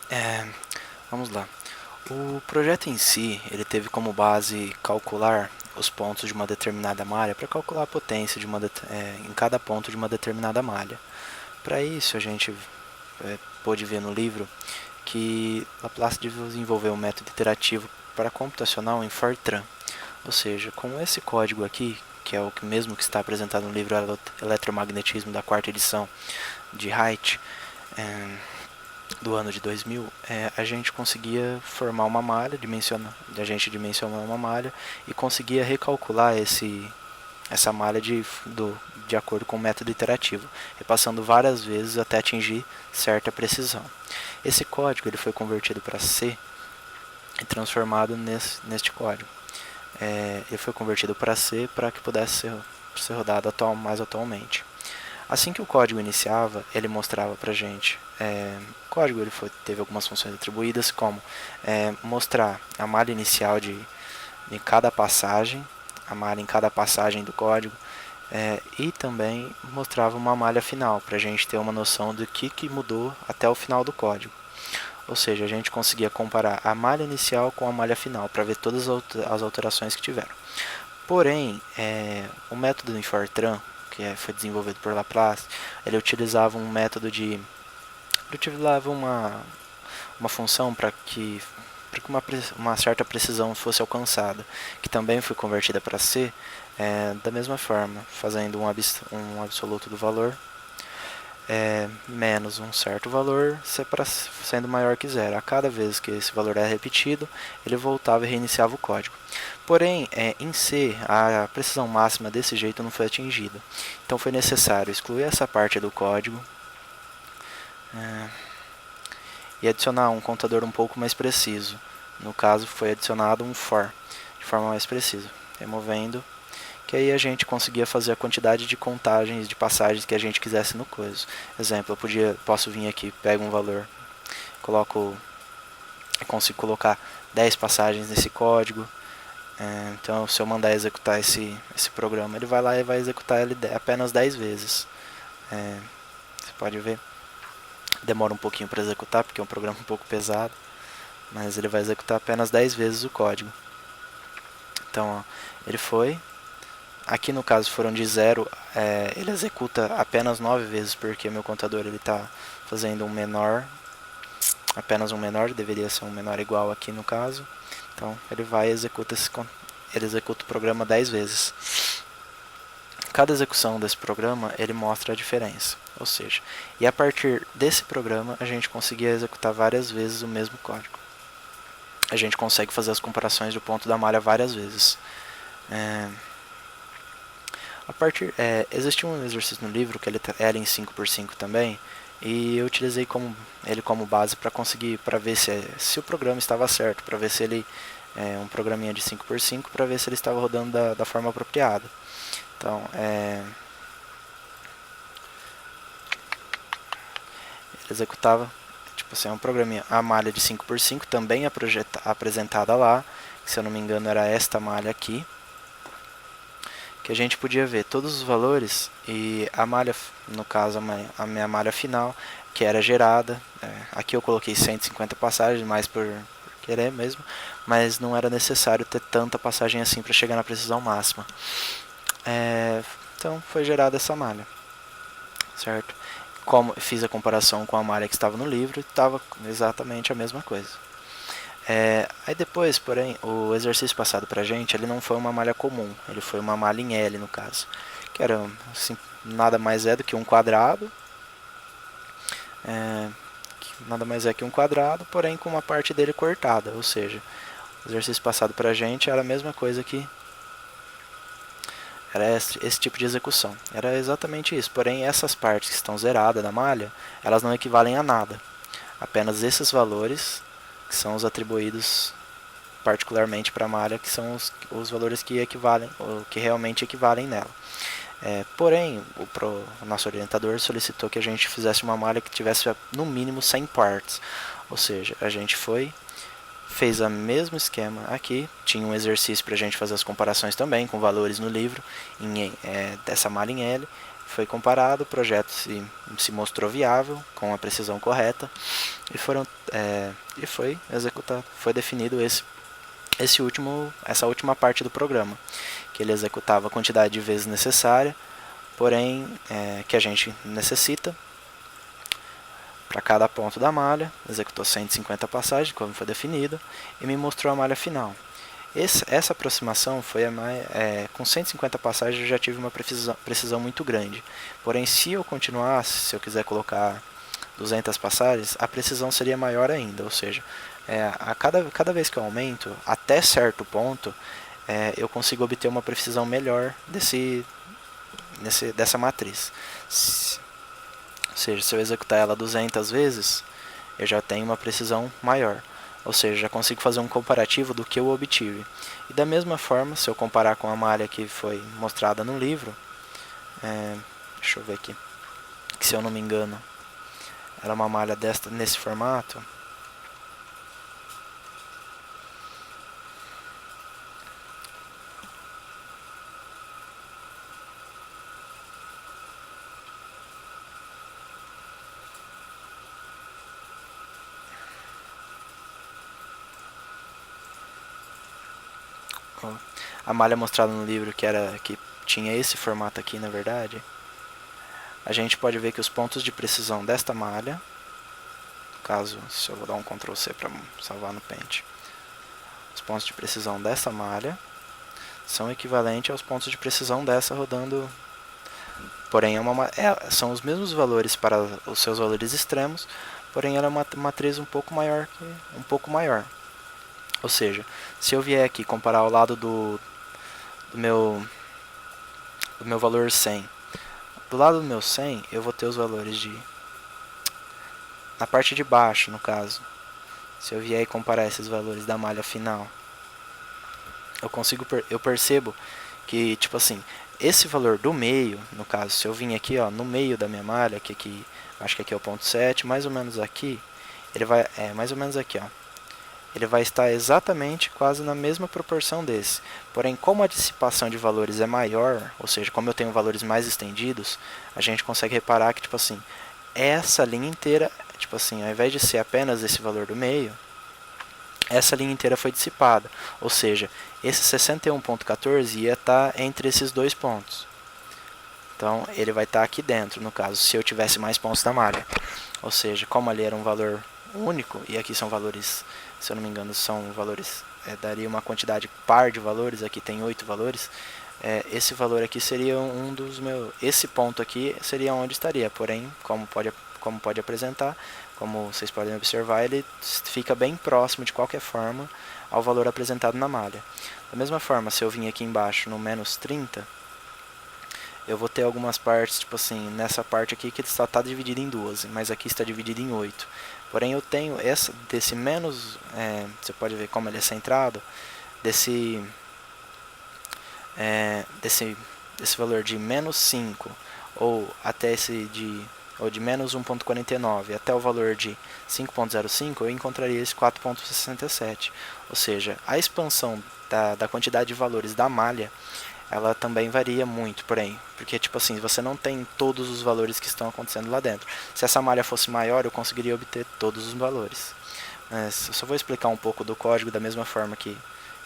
É, vamos lá. O projeto em si, ele teve como base calcular os pontos de uma determinada malha para calcular a potência de em cada ponto de uma determinada malha. Para isso, a gente pôde ver no livro que Laplace desenvolveu um método iterativo para computacional em Fortran. Ou seja, com esse código aqui, que é o mesmo que está apresentado no livro Eletromagnetismo da quarta edição de Height, é, do ano de 2000, a gente conseguia formar uma malha, a gente dimensionar uma malha e conseguia recalcular essa malha de acordo com o método iterativo, repassando várias vezes até atingir certa precisão. Esse código ele foi convertido para C e transformado neste código. Ele foi convertido para C para que pudesse ser rodado mais atualmente. Assim que o código iniciava, ele mostrava para a gente. O código teve algumas funções atribuídas, como mostrar a malha inicial de cada passagem, a malha em cada passagem do código, e também mostrava uma malha final, para a gente ter uma noção do que mudou até o final do código. Ou seja, a gente conseguia comparar a malha inicial com a malha final, para ver todas as alterações que tiveram. Porém, o método em Fortran, que foi desenvolvido por Laplace, ele utilizava um método de... Ele utilizava uma função para que uma certa precisão fosse alcançada, que também foi convertida para C, da mesma forma, fazendo um absoluto do valor menos um certo valor sendo maior que zero. A cada vez que esse valor era repetido, ele voltava e reiniciava o código. Porém, em C, a precisão máxima desse jeito não foi atingida. Então foi necessário excluir essa parte do código e adicionar um contador um pouco mais preciso. No caso, foi adicionado um for, de forma mais precisa, removendo, que aí a gente conseguia fazer a quantidade de contagens de passagens que a gente quisesse no coisa. Exemplo, posso vir aqui, pego um valor, consigo colocar 10 passagens nesse código. Então, se eu mandar executar esse programa, ele vai lá e vai executar ele apenas 10 vezes. Você pode ver, demora um pouquinho para executar, porque é um programa um pouco pesado, mas ele vai executar apenas 10 vezes o código. Então, ó, ele foi. Aqui no caso foram de 0, ele executa apenas 9 vezes, porque meu contador está fazendo um menor, apenas um menor, deveria ser um menor igual aqui no caso. Então ele vai e ele executa o programa 10 vezes. Cada execução desse programa ele mostra a diferença, ou seja, e a partir desse programa a gente conseguia executar várias vezes o mesmo código. A gente consegue fazer as comparações do ponto da malha várias vezes. Existe um exercício no livro que ele era em 5x5 também, e eu utilizei ele como base para ver se o programa estava certo, para ver se ele um programinha de 5x5 para ver se ele estava rodando da forma apropriada. Então, ele executava, tipo assim, um programinha, a malha de 5x5 também é apresentada lá, que se eu não me engano era esta malha aqui, que a gente podia ver todos os valores e a malha, no caso a minha malha final, que era gerada. Aqui eu coloquei 150 passagens, mais por querer mesmo, mas não era necessário ter tanta passagem assim para chegar na precisão máxima. Então foi gerada essa malha, certo? Como fiz a comparação com a malha que estava no livro, estava exatamente a mesma coisa. Aí depois, porém, o exercício passado pra gente, ele não foi uma malha comum, ele foi uma malha em L no caso, que era assim, nada mais é do que um quadrado, nada mais é que um quadrado, porém com uma parte dele cortada, ou seja, o exercício passado pra gente era a mesma coisa que era esse tipo de execução, era exatamente isso, porém essas partes que estão zeradas na malha, elas não equivalem a nada, apenas esses valores que são os atribuídos particularmente para a malha, que são os valores que equivalem, ou que realmente equivalem nela. Porém, o nosso orientador solicitou que a gente fizesse uma malha que tivesse no mínimo 100 partes, ou seja, a gente fez o mesmo esquema aqui, tinha um exercício para a gente fazer as comparações também com valores no livro dessa malha em L, foi comparado, o projeto se mostrou viável, com a precisão correta, e foi executado, foi definido essa última parte do programa, que ele executava a quantidade de vezes necessária, porém que a gente necessita para cada ponto da malha, executou 150 passagens, como foi definido, e me mostrou a malha final. Essa aproximação foi com 150 passagens eu já tive uma precisão muito grande. Porém, se eu continuasse, se eu quiser colocar 200 passagens, a precisão seria maior ainda. Ou seja, cada vez que eu aumento, até certo ponto, eu consigo obter uma precisão melhor dessa matriz. Ou seja, se eu executar ela 200 vezes, eu já tenho uma precisão maior. Ou seja, já consigo fazer um comparativo do que eu obtive. E da mesma forma, se eu comparar com a malha que foi mostrada no livro, deixa eu ver aqui, que se eu não me engano, era uma malha nesse formato. A malha mostrada no livro que tinha esse formato aqui, na verdade, a gente pode ver que os pontos de precisão desta malha, caso, se eu vou dar um Ctrl C para salvar no Paint, os pontos de precisão dessa malha são equivalentes aos pontos de precisão dessa rodando, porém são os mesmos valores para os seus valores extremos, porém ela é uma matriz um pouco maior. Ou seja, se eu vier aqui comparar ao lado do meu valor 100, do lado do meu 100 eu vou ter os valores na parte de baixo, no caso. Se eu vier e comparar esses valores da malha final, eu percebo que, tipo assim, esse valor do meio, no caso, se eu vim aqui, ó, no meio da minha malha, acho que aqui é o ponto 7, mais ou menos aqui, ele vai, mais ou menos aqui, ó, ele vai estar exatamente quase na mesma proporção desse. Porém, como a dissipação de valores é maior, ou seja, como eu tenho valores mais estendidos, a gente consegue reparar que, tipo assim, essa linha inteira, tipo assim, ao invés de ser apenas esse valor do meio, essa linha inteira foi dissipada. Ou seja, esse 61.14 ia estar entre esses dois pontos. Então, ele vai estar aqui dentro, no caso, se eu tivesse mais pontos da malha. Ou seja, como ali era um valor único, e aqui são valores, se eu não me engano, são valores, daria uma quantidade par de valores, aqui tem 8 valores, esse valor aqui seria um dos meus, esse ponto aqui seria onde estaria, porém, como pode apresentar, como vocês podem observar, ele fica bem próximo de qualquer forma ao valor apresentado na malha. Da mesma forma, se eu vim aqui embaixo no menos 30, eu vou ter algumas partes, tipo assim, nessa parte aqui que ele só está dividido em 12, mas aqui está dividido em 8. Porém, eu tenho desse menos, você pode ver como ele é centrado, desse valor de menos 5, ou até ou de menos 1.49 até o valor de 5.05, eu encontraria esse 4.67. Ou seja, a expansão da quantidade de valores da malha, ela também varia muito, porém, porque tipo assim, você não tem todos os valores que estão acontecendo lá dentro. Se essa malha fosse maior, eu conseguiria obter todos os valores. Mas eu só vou explicar um pouco do código da mesma forma que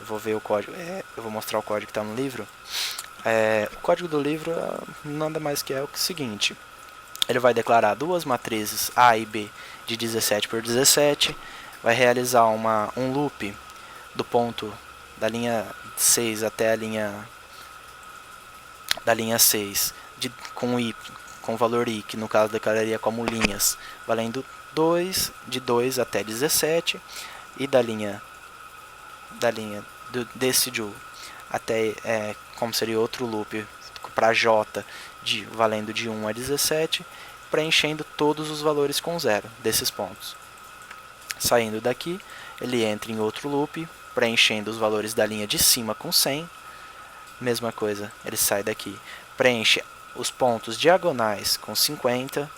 eu vou ver o código, eu vou mostrar o código que está no livro. O código do livro nada mais que é o seguinte: ele vai declarar duas matrizes A e B de 17 por 17, vai realizar um loop do ponto da linha 6 até a linha 6 com valor i, que no caso declararia como linhas, valendo 2, de 2 até 17, e desse Joule até, como seria outro loop para J, valendo de 1 a 17, preenchendo todos os valores com 0 desses pontos. Saindo daqui, ele entra em outro loop, preenchendo os valores da linha de cima com 100. Mesma coisa, ele sai daqui, preenche os pontos diagonais com 50.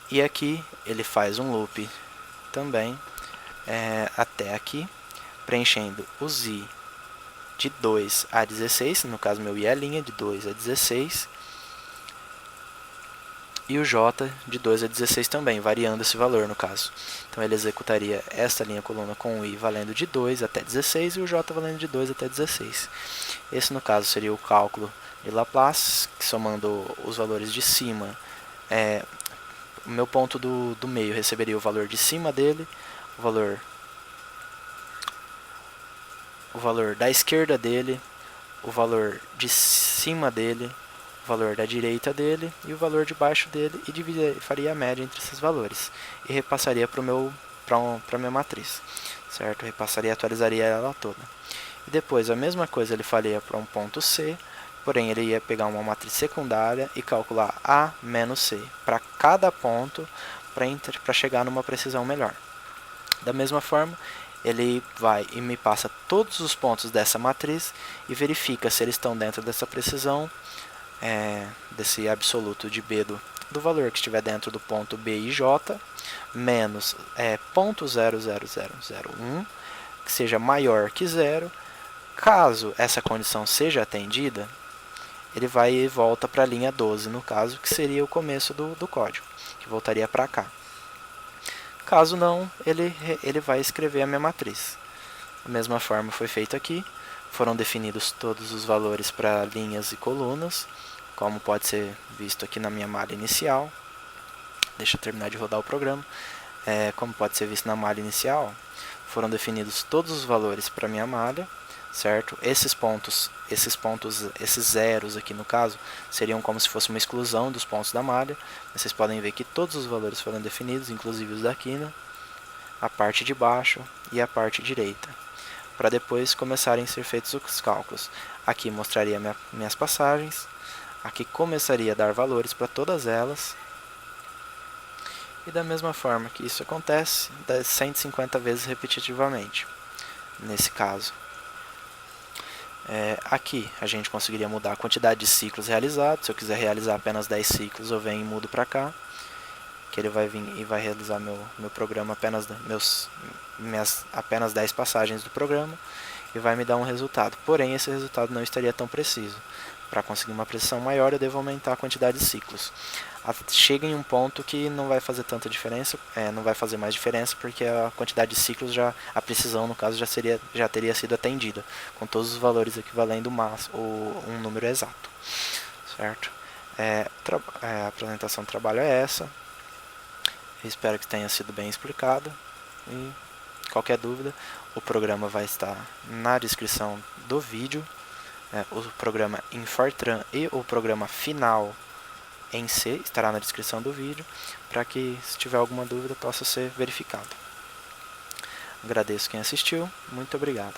E aqui ele faz um loop também até aqui, preenchendo os i de 2 a 16, no caso meu I é linha, de 2 a 16, e o J de 2 a 16 também, variando esse valor no caso. Então ele executaria esta linha coluna com o I valendo de 2 até 16 e o J valendo de 2 até 16. Esse no caso seria o cálculo de Laplace, que somando os valores de cima, o meu ponto do meio receberia o valor de cima dele, o valor da esquerda dele, o valor de cima dele, o valor da direita dele e o valor de baixo dele, e faria a média entre esses valores e repassaria para a minha matriz, certo? Repassaria e atualizaria ela toda. E depois a mesma coisa ele faria para um ponto C, porém ele ia pegar uma matriz secundária e calcular A menos C para cada ponto para chegar numa precisão melhor. Da mesma forma, ele vai e me passa todos os pontos dessa matriz e verifica se eles estão dentro dessa precisão, desse absoluto de B do valor que estiver dentro do ponto B e J, menos 0.00001, que seja maior que zero. Caso essa condição seja atendida, ele vai e volta para a linha 12, no caso, que seria o começo do código, que voltaria para cá. Caso não, ele vai escrever a minha matriz. Da mesma forma foi feito aqui, foram definidos todos os valores para linhas e colunas, como pode ser visto aqui na minha malha inicial. Deixa eu terminar de rodar o programa. Como pode ser visto na malha inicial, foram definidos todos os valores para a minha malha, certo? Esses zeros aqui no caso, seriam como se fosse uma exclusão dos pontos da malha. Vocês podem ver que todos os valores foram definidos, inclusive os daqui, né? A parte de baixo e a parte direita, para depois começarem a ser feitos os cálculos. Aqui mostraria minhas passagens, aqui começaria a dar valores para todas elas, e da mesma forma que isso acontece, 150 vezes repetitivamente, nesse caso. Aqui a gente conseguiria mudar a quantidade de ciclos realizados. Se eu quiser realizar apenas 10 ciclos, eu venho e mudo para cá, que ele vai vir e vai realizar meu programa apenas 10 passagens do programa e vai me dar um resultado. Porém, esse resultado não estaria tão preciso. Para conseguir uma precisão maior, eu devo aumentar a quantidade de ciclos. Chega em um ponto que não vai fazer tanta diferença, não vai fazer mais diferença, porque a quantidade de ciclos, a precisão no caso já teria sido atendida, com todos os valores equivalendo um número exato, certo? A apresentação do trabalho é essa. Eu espero que tenha sido bem explicado, e qualquer dúvida, o programa vai estar na descrição do vídeo, o programa em Fortran e o programa final em C estará na descrição do vídeo, para que, se tiver alguma dúvida, possa ser verificado. Agradeço quem assistiu, muito obrigado.